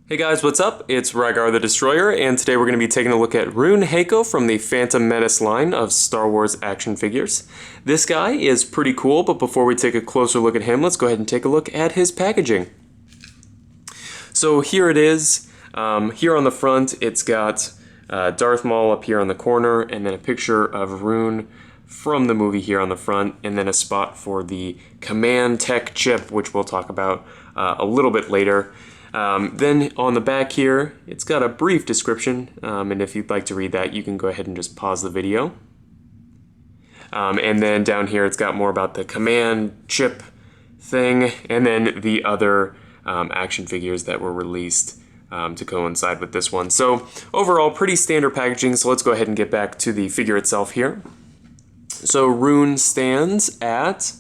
Hey guys, what's up? It's Rygar the Destroyer, and today we're going to be taking a look at Rune Haako from the Phantom Menace line of Star Wars action figures. This guy is pretty cool, but before we take a closer look at him, let's go ahead and take a look at his packaging. So here it is. Here on the front, it's got Darth Maul up here on the corner, and then a picture of Rune from the movie here on the front, and then a spot for the command tech chip, which we'll talk about a little bit later. Then on the back here, it's got a brief description, and if you'd like to read that, you can go ahead and just pause the video. And then down here, it's got more about the command chip thing, and then the other action figures that were released to coincide with this one. So overall, pretty standard packaging, so let's go ahead and get back to the figure itself here. So Rune stands at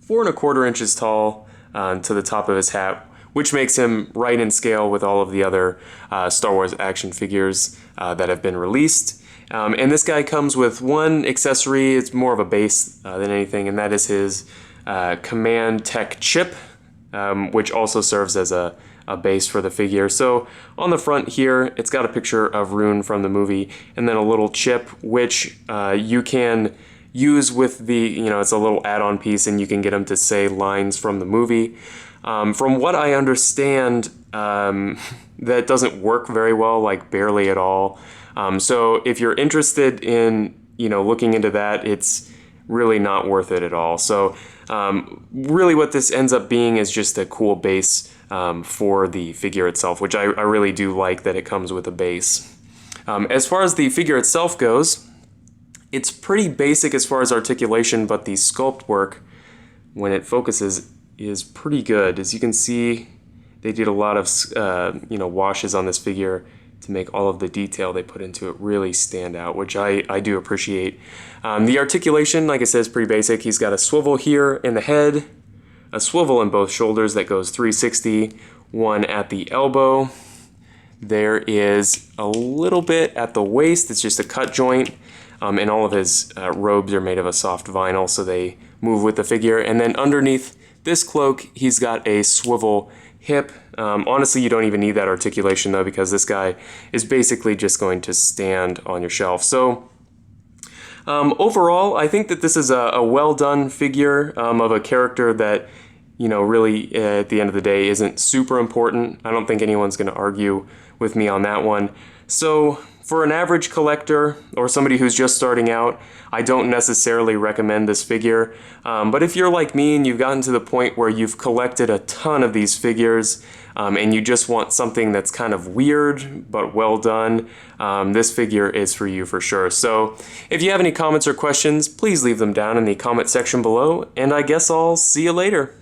4¼ inches tall to the top of his hat, which makes him right in scale with all of the other Star Wars action figures that have been released. And this guy comes with one accessory. It's more of a base than anything, and that is his command tech chip, which also serves as a base for the figure. So on the front here, it's got a picture of Rune from the movie, and then a little chip, which you can use with the, it's a little add-on piece, and you can get him to say lines from the movie. From what I understand, that doesn't work very well, like barely at all. So if you're interested in, looking into that, it's really not worth it at all. So really what this ends up being is just a cool base for the figure itself, which I really do like that it comes with a base. As far as the figure itself goes, it's pretty basic as far as articulation, but the sculpt work, when it focuses, is pretty good. As you can see, they did a lot of washes on this figure to make all of the detail they put into it really stand out, which I do appreciate. The articulation, like I said, is pretty basic. He's got a swivel here in the head, a swivel in both shoulders that goes 360, one at the elbow. There is a little bit at the waist. It's just a cut joint, and all of his robes are made of a soft vinyl, so they move with the figure. And then underneath this cloak, he's got a swivel hip. Honestly, you don't even need that articulation though, because this guy is basically just going to stand on your shelf. So overall, I think that this is a well-done figure of a character that, really at the end of the day isn't super important. I don't think anyone's going to argue with me on that one. So for an average collector or somebody who's just starting out, I don't necessarily recommend this figure. But if you're like me and you've gotten to the point where you've collected a ton of these figures and you just want something that's kind of weird but well done, this figure is for you for sure. So if you have any comments or questions, please leave them down in the comment section below, and I guess I'll see you later.